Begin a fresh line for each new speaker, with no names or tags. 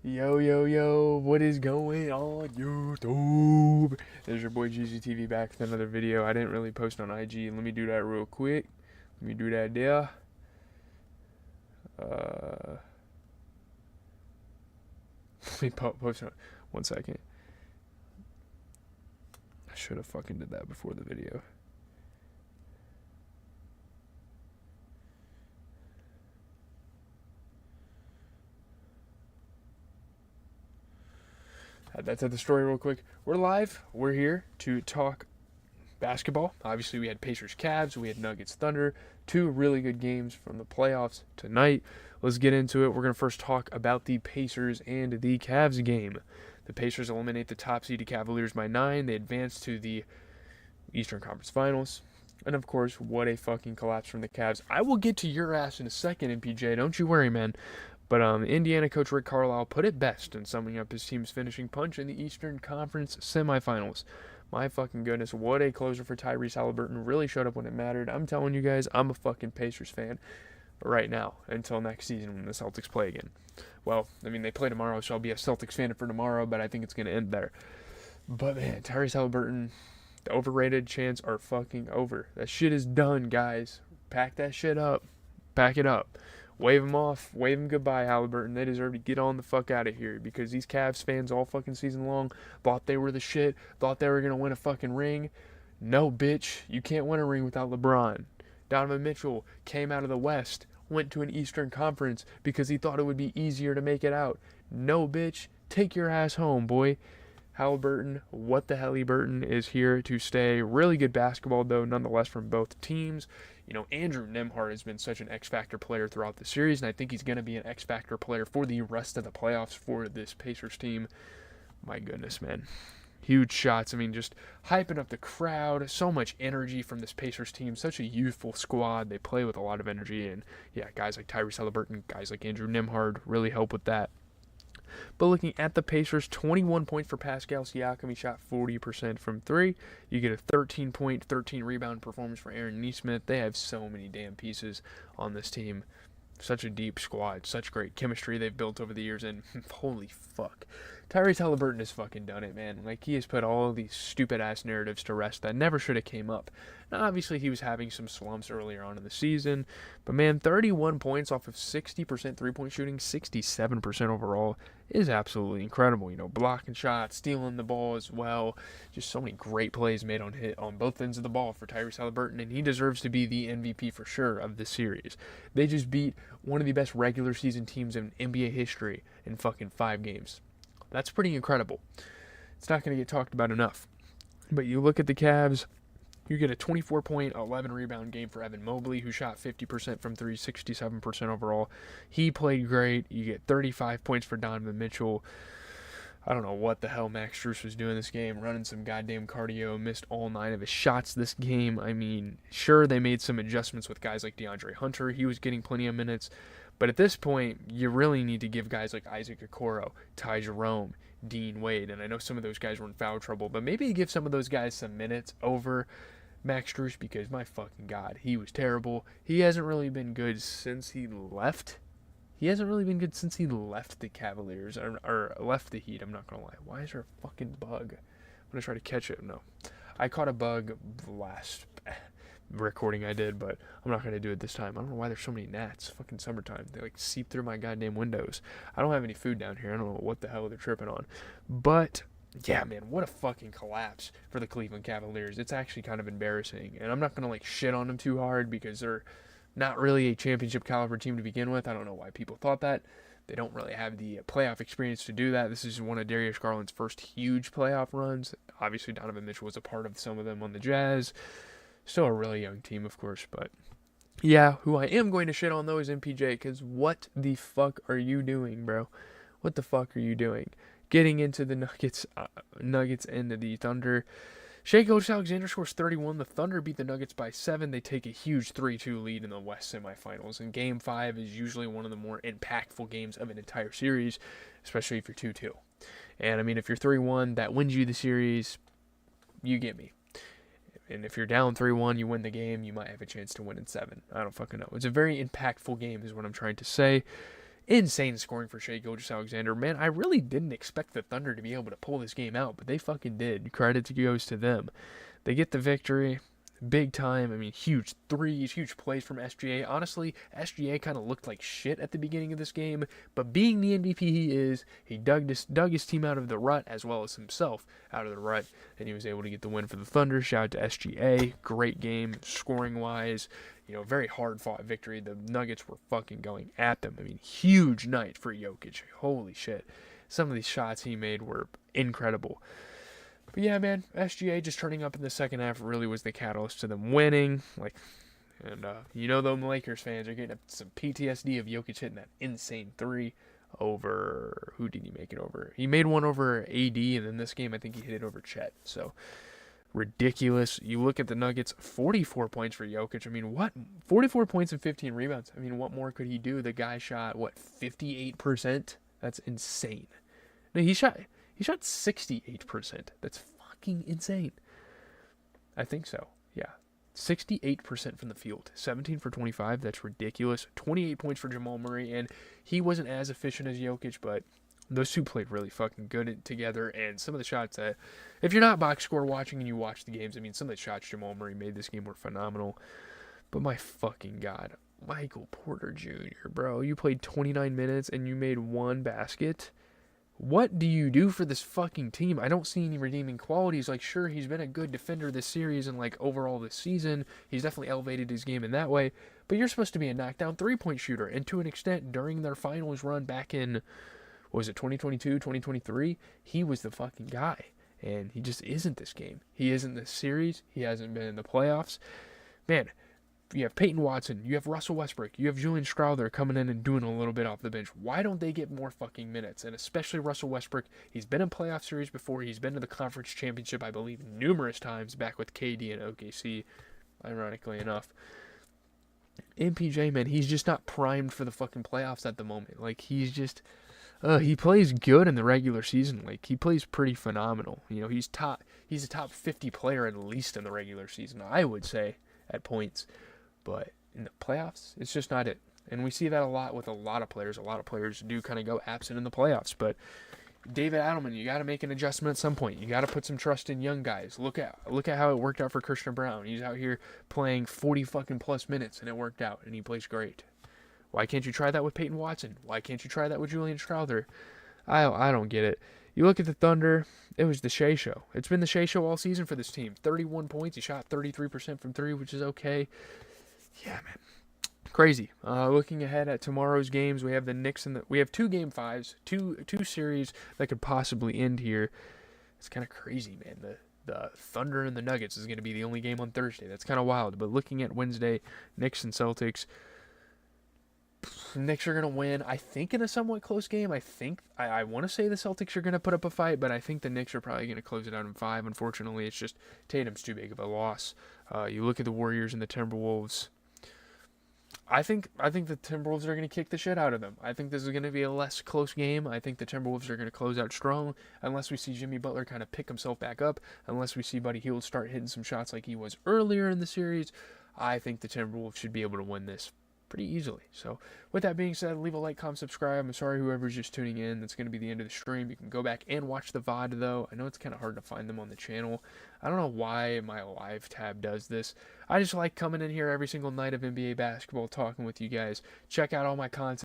Yo, yo, yo, what is going on, YouTube? There's your boy GZTV back with another video. I didn't really post on IG. Let me do that real quick. Let me do that there. Let me post on 1 second. I should have fucking did that before the video. That's at the story real quick. We're live. We're here to talk basketball. Obviously, we had Pacers Cavs, we had Nuggets Thunder, two really good games from the playoffs tonight. Let's get into it. We're going to first talk about the Pacers and the Cavs game. The Pacers eliminate the top seeded Cavaliers by 9. They advance to the Eastern Conference Finals. And of course, what a fucking collapse from the Cavs. I will get to your ass in a second, MPJ. Don't you worry, man. But Indiana coach Rick Carlisle put it best in summing up his team's finishing punch in the Eastern Conference semifinals. My fucking goodness, what a closer for Tyrese Halliburton. Really showed up when it mattered. I'm telling you guys, I'm a fucking Pacers fan. But right now, until next season when the Celtics play again. Well, I mean, they play tomorrow, so I'll be a Celtics fan for tomorrow, but I think it's going to end there. But man, Tyrese Halliburton, the overrated chants are fucking over. That shit is done, guys. Pack that shit up. Pack it up. Wave them off. Wave them goodbye, Halliburton. They deserve to get on the fuck out of here because these Cavs fans all fucking season long thought they were the shit, thought they were going to win a fucking ring. No, bitch. You can't win a ring without LeBron. Donovan Mitchell came out of the West, went to an Eastern Conference because he thought it would be easier to make it out. No, bitch. Take your ass home, boy. Halliburton, what the Halliburton is here to stay. Really good basketball, though, nonetheless, from both teams. You know, Andrew Nembhard has been such an X Factor player throughout the series, and I think he's going to be an X Factor player for the rest of the playoffs for this Pacers team. My goodness, man. Huge shots. I mean, just hyping up the crowd. So much energy from this Pacers team. Such a youthful squad. They play with a lot of energy, and yeah, guys like Tyrese Halliburton, guys like Andrew Nembhard really help with that. But looking at the Pacers, 21 points for Pascal Siakam. He shot 40% from three. You get a 13 point, 13 rebound performance for Aaron Nesmith. They have so many damn pieces on this team. Such a deep squad, such great chemistry they've built over the years, and holy fuck. Tyrese Halliburton has fucking done it, man. Like, he has put all these stupid-ass narratives to rest that never should have came up. Now, obviously, he was having some slumps earlier on in the season, but man, 31 points off of 60% three-point shooting, 67% overall is absolutely incredible. You know, blocking shots, stealing the ball as well. Just so many great plays made on both ends of the ball for Tyrese Halliburton, and he deserves to be the MVP for sure of this series. They just beat one of the best regular season teams in NBA history in fucking 5 games. That's pretty incredible. It's not going to get talked about enough. But you look at the Cavs, you get a 24 point, 11 rebound game for Evan Mobley, who shot 50% from three, 67% overall. He played great. You get 35 points for Donovan Mitchell. I don't know what the hell Max Strus was doing this game, running some goddamn cardio, missed all 9 of his shots this game. I mean, sure, they made some adjustments with guys like DeAndre Hunter. He was getting plenty of minutes. But at this point, you really need to give guys like Isaac Okoro, Ty Jerome, Dean Wade, and I know some of those guys were in foul trouble, but maybe give some of those guys some minutes over Max Strus because, my fucking God, he was terrible. He hasn't really been good since he left. He hasn't really been good since he left the Cavaliers, or left the Heat, I'm not going to lie. Why is there a fucking bug? I'm going to try to catch it. No. I caught a bug last recording I did, but I'm not going to do it this time. I don't know why there's so many gnats. Fucking summertime. They like seep through my goddamn windows. I don't have any food down here. I don't know what the hell they're tripping on. But yeah, man, what a fucking collapse for the Cleveland Cavaliers. It's actually kind of embarrassing. And I'm not going to like shit on them too hard because they're not really a championship caliber team to begin with. I don't know why people thought that. They don't really have the playoff experience to do that. This is one of Darius Garland's first huge playoff runs. Obviously, Donovan Mitchell was a part of some of them on the Jazz. Still a really young team, of course, but yeah, who I am going to shit on, though, is MPJ, because what the fuck are you doing, bro? What the fuck are you doing? Getting into the Nuggets and the Thunder. Shai Gilgeous-Alexander scores 31. The Thunder beat the Nuggets by 7. They take a huge 3-2 lead in the West semifinals. And Game 5 is usually one of the more impactful games of an entire series, especially if you're 2-2. And, I mean, if you're 3-1, that wins you the series. You get me. And if you're down 3-1, you win the game, you might have a chance to win in 7. I don't fucking know. It's a very impactful game is what I'm trying to say. Insane scoring for Shai Gilgeous-Alexander. Man, I really didn't expect the Thunder to be able to pull this game out, but they fucking did. Credit goes to them. They get the victory. Big time. I mean, huge threes, huge plays from SGA. Honestly, SGA kind of looked like shit at the beginning of this game, but being the MVP he is, he dug his team out of the rut as well as himself out of the rut, and he was able to get the win for the Thunder. Shout out to SGA. Great game, scoring-wise. Very hard-fought victory. The Nuggets were fucking going at them. I mean, huge night for Jokic. Holy shit. Some of these shots he made were incredible. But yeah, man, SGA just turning up in the second half really was the catalyst to them winning. Them Lakers fans are getting some PTSD of Jokic hitting that insane three over. Who did he make it over? He made one over AD, and then this game I think he hit it over Chet. So ridiculous. You look at the Nuggets, 44 points for Jokic. I mean, what? 44 points and 15 rebounds. I mean, what more could he do? The guy shot 58%? That's insane. No, he shot 68%. That's fucking insane. I think so. Yeah. 68% from the field. 17 for 25. That's ridiculous. 28 points for Jamal Murray. And he wasn't as efficient as Jokic, but those two played really fucking good together. And some of the shots that, if you're not box score watching and you watch the games, I mean, some of the shots Jamal Murray made this game were phenomenal. But my fucking God. Michael Porter Jr., bro. You played 29 minutes and you made one basket. What do you do for this fucking team? I don't see any redeeming qualities. Like, sure, he's been a good defender this series and, overall this season. He's definitely elevated his game in that way. But you're supposed to be a knockdown three-point shooter. And to an extent, during their finals run back in, 2022, 2023? He was the fucking guy. And he just isn't this game. He isn't this series. He hasn't been in the playoffs. Man, you have Peyton Watson, you have Russell Westbrook, you have Julian Strawther coming in and doing a little bit off the bench. Why don't they get more fucking minutes? And especially Russell Westbrook, he's been in playoff series before. He's been to the conference championship, I believe, numerous times back with KD and OKC, ironically enough. MPJ, man, he's just not primed for the fucking playoffs at the moment. He's just, he plays good in the regular season. He plays pretty phenomenal. He's a top 50 player at least in the regular season, I would say, at points. But in the playoffs, it's just not it. And we see that a lot with a lot of players. A lot of players do kind of go absent in the playoffs. But David Adelman, you got to make an adjustment at some point. You got to put some trust in young guys. Look at how it worked out for Christian Brown. He's out here playing 40 fucking plus minutes, and it worked out, and he plays great. Why can't you try that with Peyton Watson? Why can't you try that with Julian Strawther? I don't get it. You look at the Thunder, it was the Shai Show. It's been the Shai Show all season for this team. 31 points. He shot 33% from three, which is okay. Yeah, man. Crazy. Looking ahead at tomorrow's games, we have the Knicks and we have 2 Game 5s, two series that could possibly end here. It's kind of crazy, man. The Thunder and the Nuggets is going to be the only game on Thursday. That's kind of wild. But looking at Wednesday, Knicks and Celtics, Knicks are going to win, I think, in a somewhat close game. I want to say the Celtics are going to put up a fight, but I think the Knicks are probably going to close it out in 5. Unfortunately, it's just Tatum's too big of a loss. You look at the Warriors and the Timberwolves. I think the Timberwolves are going to kick the shit out of them. I think this is going to be a less close game. I think the Timberwolves are going to close out strong unless we see Jimmy Butler kind of pick himself back up, unless we see Buddy Hield start hitting some shots like he was earlier in the series. I think the Timberwolves should be able to win this pretty easily. So with that being said, leave a like, comment, subscribe. I'm sorry whoever's just tuning in. That's going to be the end of the stream. You can go back and watch the VOD though. I know it's kind of hard to find them on the channel. I don't know why my live tab does this. I just like coming in here every single night of NBA basketball, talking with you guys. Check out all my content.